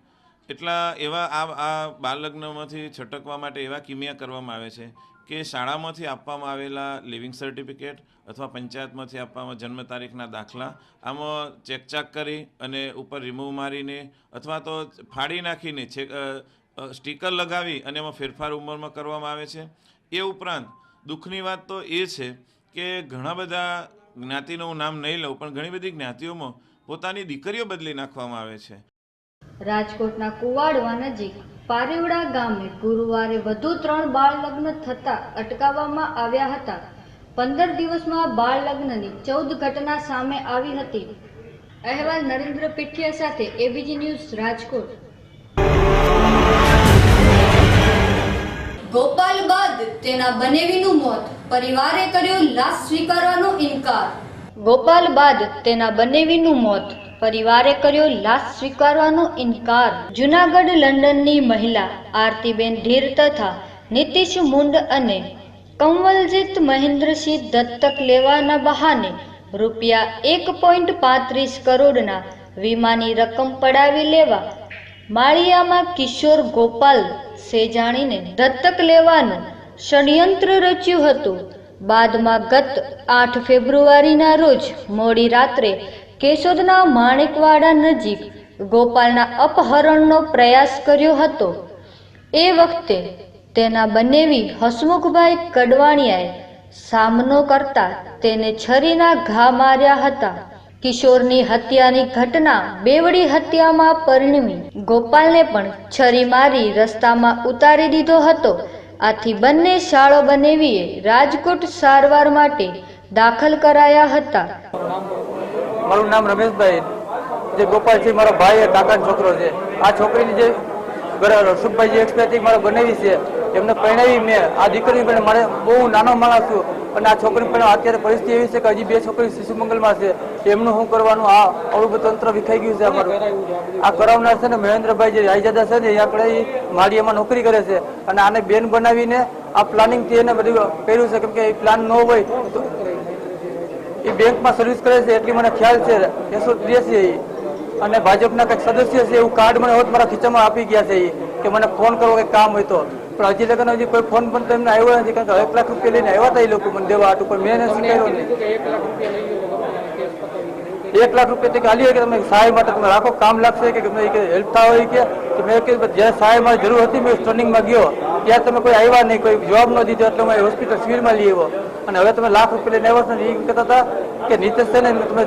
એટલા એવા આ બાળ લગ્નમાંથી છટકવા માટે એવા કિમિયા કરવામાં આવે છે કે શાળામાંથી આપવામાં આવેલા લિવિંગ સર્ટિફિકેટ અથવા પંચાયતમાંથી આપવામાં જન્મ તારીખના દાખલા આમાં ચેકચાક કરી અને ઉપર રિમૂવ મારીને અથવા તો ફાડી નાખીને સ્ટીકર લગાવી અને એમાં ફેરફાર ઉંમરમાં કરવામાં આવે છે. એ ઉપરાંત દુઃખની વાત તો એ છે કે ઘણા બધા જ્ઞાતિનું હું નામ નહીં લઉં પણ ઘણી બધી જ્ઞાતિઓમાં પોતાની દીકરીઓ બદલી નાખવામાં આવે છે. રાજકોટના કુવાડવા નજીક પારેવડા ગામે ગુરુવારે વધુ 3 બાળ લગ્ન થતા અટકાવવામાં આવ્યા હતા. 15 દિવસમાં બાળ લગ્નની 14 ઘટના સામે આવી હતી. અહેવાલ નરેન્દ્ર પીઠિયા સાથે એબીજી ન્યૂઝ રાજકોટ. ગોપાલ બાદ તેના બનેવીનું મોત, પરિવારે કર્યો લાશ સ્વીકારવાનો ઇનકાર. ગોપાલ બાદ તેના બનેવીનું મોત, પરિવારે કર્યો લાશ સ્વીકારવાનો ઇનકાર. જૂનાગઢ લંડનની મહિલા આરતીબેન ઢીર તથા નીતિશ મુંડ અને કંવલજીત મહેન્દ્રસિંહ દત્તક લેવાના બહાને રૂપિયા 1.35 કરોડના વીમાની રકમ પડાવી લેવા માળિયામાં કિશોર ગોપાલ સેજાણીને દત્તક લેવાનું ષડયંત્ર રચ્યું હતું. બાદમાં ગત 8 ફેબ્રુઆરીના રોજ મોડી રાત્રે કેશોદના માણેકવાડા નજીક ગોપાલના અપહરણનો પ્રયાસ કર્યો હતો. એ વખતે તેના બનેવી હસમુખભાઈ કડવાણિયાએ સામનો કરતા તેને છરીના ઘા માર્યા હતા. કિશોરની હત્યાની ઘટના બેવડી હત્યામાં પરિણમી. ગોપાલને પણ છરી મારી રસ્તામાં ઉતારી દીધો હતો. આથી બંને શાળો બનેવીએ રાજકોટ સારવાર માટે દાખલ કરાયા હતા. મારું નામ રમેશભાઈ, જે ગોપાલ છે મારો ભાઈ કાકાનો છોકરો છે. આ છોકરીની જે સુખભાઈ એક્સપેરિક મારો બનેવી છે એમને પરણાવી મેં. આ દીકરી પણ મારે બહુ નાનો માણસ છું અને આ છોકરી પણ અત્યારે પરિસ્થિતિ એવી છે કે હજી 2 છોકરી શિશુ મંગલમાં છે. એમનું શું કરવાનું? આ અવળું તંત્ર વિખાઈ ગયું છે અમારું. આ કરાવનાર છે ને મહેન્દ્રભાઈ જે રાયજાદા છે ને એ આપણે માળિયામાં નોકરી કરે છે અને આને બેન બનાવીને આ પ્લાનિંગથી એને બધું કર્યું છે. કેમ કે એ પ્લાન ન હોય તો એ બેંકમાં સર્વિસ કરે છે એટલી મને ખ્યાલ છે. કેશોદ પ્રિય છે એ, અને ભાજપના કંઈક સદસ્ય છે એવું કાર્ડ મને હોત મારા ખીચામાં આપી ગયા છે એ, કે મને ફોન કરવો કંઈક કામ હોય તો. પણ હજી લગન હજી કોઈ ફોન પણ તેમને આવ્યો નથી, કારણ કે 1 લાખ રૂપિયા લઈને આવ્યા હતા એ લોકો મને દેવા હતું, પણ મેં એને સ્વીકાર્યો નહીં. 1 લાખ રૂપિયા ખાલી હોય કે તમે સહાય માટે તમે રાખો, કામ લાગશે કે તમે હેલ્પ થાય હોય કે મેં કીધું જ્યારે સહાય મારી જરૂર હતી મેં સ્ટર્નિંગમાં ગયો ત્યારે તમે કોઈ આવ્યા નહીં, કોઈ જવાબ ન દીધો, એટલે મેં હોસ્પિટલ સિવિલમાં લઈ આવ્યો. અને હવે તમે 1 લાખ રૂપિયા લઈને આવ્યા છો ને એ કહેતા હતા કે નીતેશ છે ને તમે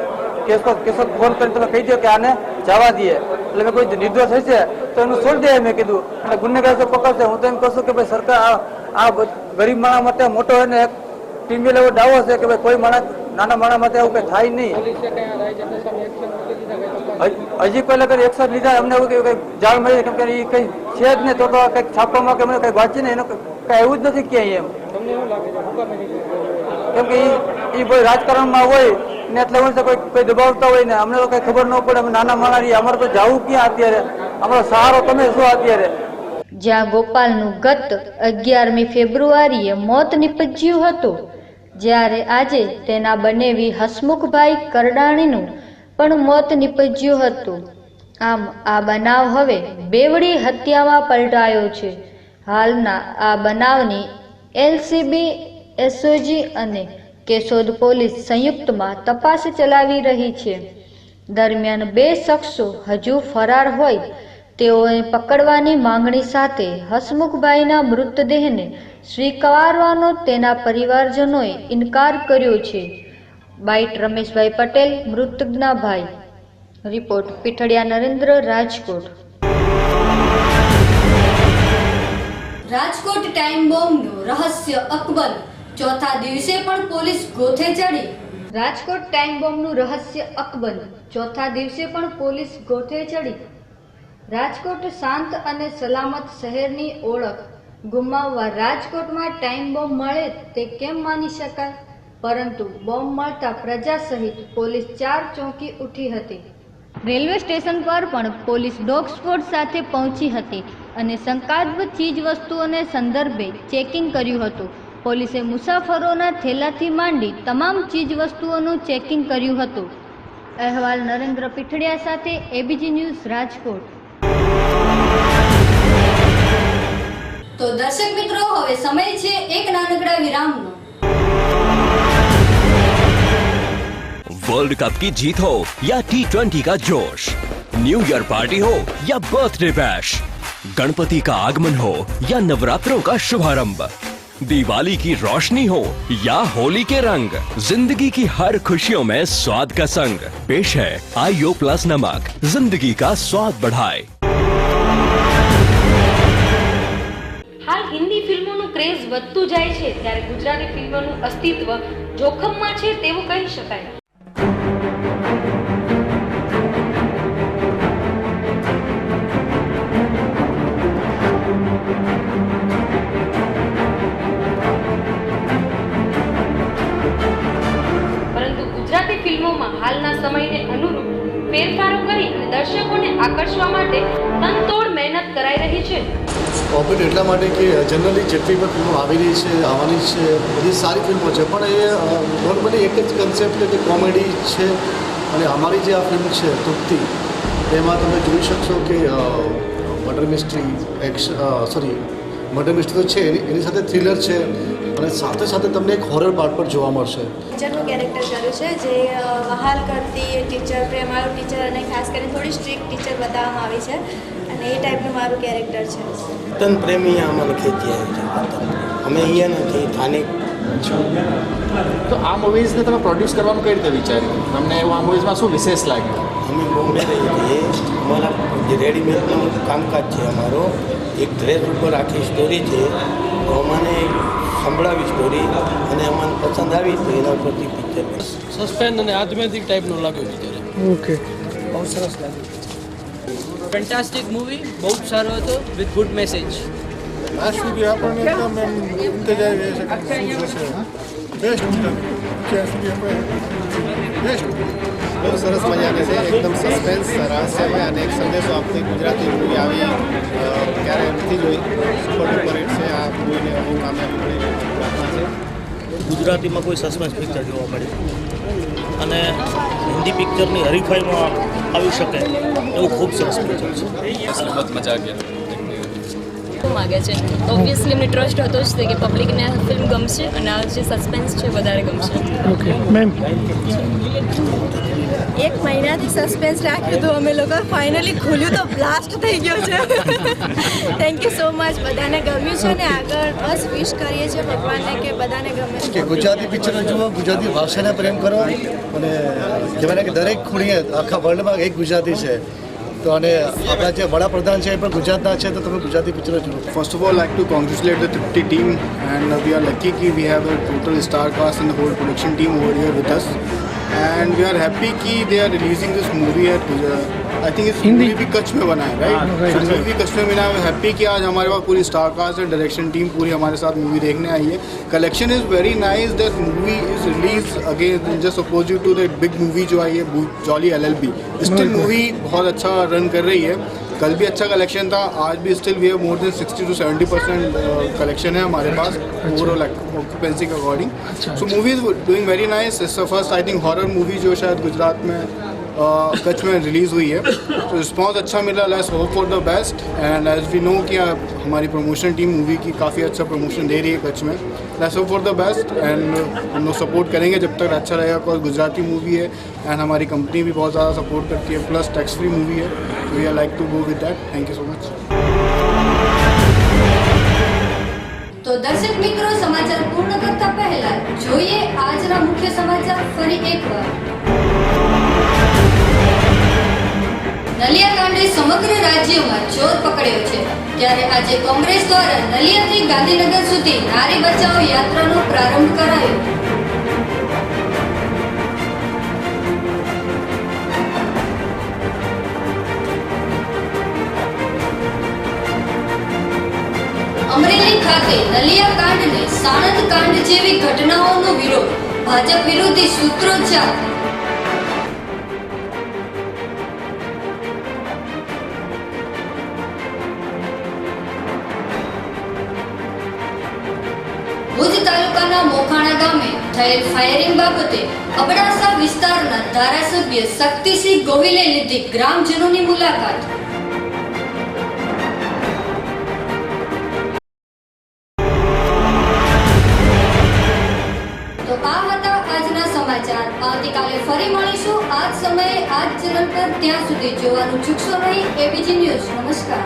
કેશોદ ફોન કરીને તમે કહી દો કે આને જવા દઈએ, એટલે મેં કોઈ નિર્દોષ હશે તો એનું છોડી દે મેં કીધું, અને ગુનેગાર તો પકડશે. હું તો એમ કહું છું કે ભાઈ સરકાર આ ગરીબ માણસ માટે મોટો એને એક ટીમેલ એવો દાવો છે કે ભાઈ કોઈ માણસ નાના માણસ માટે એવું કંઈ થાય નહીં. હજી પહેલા કઈ એક્શન લીધા અમને એવું કંઈ જાણ મળી, કેમ કે એ કંઈ છે જ નહીં, તો કંઈક છાપવામાં કે અમને કંઈ વાંચી ને એનું કંઈ એવું જ નથી ક્યાંય એમ. કેમ કે એ કોઈ રાજકારણમાં હોય ને એટલે હોય છે કોઈ દબાવતા હોય ને અમને તો કઈ ખબર ન પડે. અમે નાના માણસ અમારે તો જવું ક્યાં અત્યારે, અમારો સહારો તમે શું અત્યારે. જ્યાં ગોપાલનું ગત 11મી ફેબ્રુઆરીએ મોત નીપજ્યું હતું, જ્યારે આજે તેના બનેવી હસમુખભાઈ કરડાણીનું પણ મોત નીપજ્યું હતું. આમ આ બનાવ હવે બેવડી હત્યામાં પલટાયો છે. હાલના આ બનાવની એલસીબી, એસઓજી અને કેશોદ પોલીસ સંયુક્તમાં તપાસ ચલાવી રહી છે. દરમિયાન 2 શખ્સો હજુ ફરાર હોય તેઓને પકડવાની માંગણી સાથે હસમુખભાઈના મૃતદેહને સ્વીકારવાનો તેના પરિવારજનોએ ઇનકાર કર્યો છે. બાઇટ રમેશભાઈ પટેલ, મૃતકના ભાઈ. રિપોર્ટ પીઠડિયા નરેન્દ્ર, રાજકોટ. રાજકોટ ટાઈમ બોમ્બનું રહસ્ય અકબર, ચોથા દિવસે પણ પોલીસ ગોથે ચડી. રાજકોટ ટાઈમ બોમ્બનું રહસ્ય અકબર, ચોથા દિવસે પણ પોલીસ ગોથે ચડી. રાજકોટ શાંત અને સલામત શહેરની ઓળખ ગુમાવવા રાજકોટમાં ટાઈમ બોમ્બ મળે તે કેમ માની શકાય, પરંતુ બોમ્બ મળતા પ્રજા સહિત પોલીસ 4 ચોંકી ઉઠી હતી. રેલવે સ્ટેશન પર પણ પોલીસ ડોગ સ્ક્વોડ સાથે પહોંચી હતી અને શંકાસ્પદ ચીજ વસ્તુઓને સંદર્ભે ચેકિંગ કર્યું હતું. પોલીસે મુસાફરોના થેલાથી માંડી તમામ ચીજ વસ્તુઓનું ચેકિંગ કર્યું હતું. અહેવાલ નરેન્દ્ર પીઠડિયા સાથે, એબીજી ન્યૂઝ, રાજકોટ. તો દર્શક મિત્રો, હવે સમય છે એક નાનકડા વિરામનો. वर्ल्ड कप की जीत हो या T20 का जोश, न्यू ईयर पार्टी हो या बर्थडे बैश, गणपति का आगमन हो या नवरात्रों का शुभारंभ, दिवाली की रोशनी हो या होली के रंग, जिंदगी की हर खुशियों में स्वाद का संग पेश है आईओ प्लस नमक, जिंदगी का स्वाद बढ़ाए. હાલ હિન્દી ફિલ્મોનું ક્રેઝ વધતું જાય છે, ત્યારે ગુજરાતી ફિલ્મોનું અસ્તિત્વ જોખમમાં છે તેવું કહી શકાય. પરંતુ ગુજરાતી ફિલ્મોમાં હાલના સમયને અનુરૂપ ફેરફારો કરી અને દર્શકોને આકર્ષવા માટે તનતોડ મહેનત કરાઈ રહી છે. પ્રોફિટ એટલા માટે કે જનરલી જેટલી પણ ફિલ્મો આવી રહી છે, આવવાની છે, બધી સારી ફિલ્મો છે, પણ એ નોર્મલી એક જ કન્સેપ્ટ કે કોમેડી છે. અને અમારી જે આ ફિલ્મ છે તૃપ્તિ, એમાં તમે જોઈ શકશો કે મર્ડર મિસ્ટ્રી મર્ડર મિસ્ટ્રી તો છે, એની સાથે થ્રિલર છે, અને સાથે સાથે તમને એક હોરર પાર્ટ પર જોવા મળશે. ટીચરનું કેરેક્ટર કર્યું છે, જે વહાલ કરતી ટીચર, પ્રેમાળુ ટીચર અને ખાસ કરીને થોડી સ્ટ્રિક્ટ ટીચર બતાવવામાં આવી છે, અને એ ટાઈપનું મારું કેરેક્ટર છે. વતન પ્રેમી અમને ખેંચી આવ્યું છે. અમે અહીંયા નથી, સ્થાનિક. તો આ મૂવીઝને તમે પ્રોડ્યુસ કરવાનું કઈ રીતે વિચાર્યું? તમને આ મૂવીઝમાં શું વિશેષ લાગ્યું? અમે બોમ્બે રહીએ છીએ, અમારા જે રેડીમેડનું કામકાજ છે અમારો, એક ડ્રેસ ઉપર આખી સ્ટોરી છે, તો અમને સંભળાવી સ્ટોરી અને અમને પસંદ આવી તો એના ઉપરથી પિક્ચર સસ્પેન્સ અને આધ્યાત્મિક ટાઈપનું લાગ્યું પિક્ચર. ઓકે, બહુ સરસ લાગ્યું. ફેન્ટાસ્ટિક મૂવી, બહુ જ સારો હતો, વિથ ગુડ મેસેજ. આ સુધી આપણને એકદમ એમ ઇંતજાર રહે છે કે શું થશે. બેસ્ટ ત્યાં સુધી આપણે બેસ્ટ. બહુ સરસ મજા આવે છે, એકદમ સસ્પેન્સ, રહસ્યમય અને એક સંદેશો આપતી ગુજરાતી મૂવી આવી ક્યારેય નથી જોઈ. સુપર ડુપર હિટ છે આ મૂવીને બહુ કામયાબી મળે પ્રાર્થના છે. ગુજરાતીમાં કોઈ સસ્પેન્સ પિક્ચર જોવા મળ્યું અને હિન્દી પિક્ચરની હરીફાઈમાં આવી શકે એવું ખૂબ સરસ પિક્ચર છે. बहुत मजा आ गया. માગે છે ઓબ્વિયસલી એમને ટ્રસ્ટ હતો જ કે પબ્લિકને ફિલ્મ ગમશે અને આ જે સસ્પેન્સ છે વધારે ગમશે. ઓકે મેમ, 1 મહિનાથી સસ્પેન્સ રાખ્યું હતું અમે લોકો, ફાઇનલી ખુલ્યું તો બ્લાસ્ટ થઈ ગયો છે. Thank you so much. બધાને ગમ્યું છે ને આગળ બસ વિશ કરીએ છીએ ભગવાનને કે બધાને ગમે. કે ગુજરાતી પિક્ચરો જુઓ, ગુજરાતી ભાષાને પ્રેમ કરો અને કહેવાય કે દરેક ખૂણે આખા વર્લ્ડમાં એક ગુજરાતી છે. તો અને આપણા જે વડાપ્રધાન છે એ પણ ગુજરાતના છે, તો તમે ગુજરાતી પિક્ચરો જુઓ. First of all, I'd like to congratulate the Tripti team, and we are lucky that we have a total star cast and the whole production team over here with us. And we are happy that they are releasing this movie at I think it's movie भी कच्छ में बना है, right? So movie भी कच्छ में बना है. Happy कि आज हमारे पास पूरी स्टार कास्ट और डायरेक्शन टीम पूरी हमारे साथ मूवी देखने आई है. Collection is very nice. That movie is release again just opposite to the big movie जो आई है जॉली LLB. स्टिल मूवी बहुत अच्छा रन कर रही है. कल भी अच्छा कलेक्शन था, आज भी still we have more than 60 to 70% collection है हमारे पास ओवरऑल ऑक्यूपेंसी के according. So movie is doing very nice. It's the first I think horror movie जो शायद गुजरात में कच्छ में रिलीज़ हुई है. तो रिस्पॉन्स अच्छा मिला. Let's hope for the best. And as we know कि हमारी प्रमोशन टीम मूवी की काफ़ी अच्छा प्रमोशन दे रही है कच्छ में. Let's hope for the best and हम लोग सपोर्ट करेंगे जब तक अच्छा रहेगा. बिकॉज गुजराती मूवी है एंड हमारी कंपनी भी बहुत ज़्यादा सपोर्ट करती है. प्लस टैक्स फ्री मूवी है. तो we are like to go with that. Thank you so much. તો દર્શક મિત્રો, સમાચાર પૂર્ણ કરતા પહેલા જોઈએ આજના મુખ્ય સમાચાર ફરી એકવાર. નલિયાકાંડે સમગ્ર રાજ્યમાં જોર પકડ્યો છે, ત્યારે આજે કોંગ્રેસ દ્વારા નલિયાથી ગાંધીનગર સુધી નારી બચાવો યાત્રાનો પ્રારંભ કરાયો. અમરેલી ખાતે નલિયાકાંડને સાણંદ કાંડ જેવી ઘટનાઓનો વિરોધ, ભાજપ વિરોધી સૂત્રોચ્ચાર. ભુજ તાલુકાના મોખાણા ગામે થયેલ ફાયરિંગ બાબતે અબડાસા વિસ્તારના ધારાસભ્ય શક્તિસિંહ ગોહિલે લીધી ગ્રામજનોની મુલાકાત. તો આ હતા આજના સમાચાર. આવતીકાલે ફરી મળીશું આ જ સમયે આ જ ચેનલ પર. ત્યાં સુધી જોવાનું ચૂકશો નહીં. ABG news. નમસ્કાર.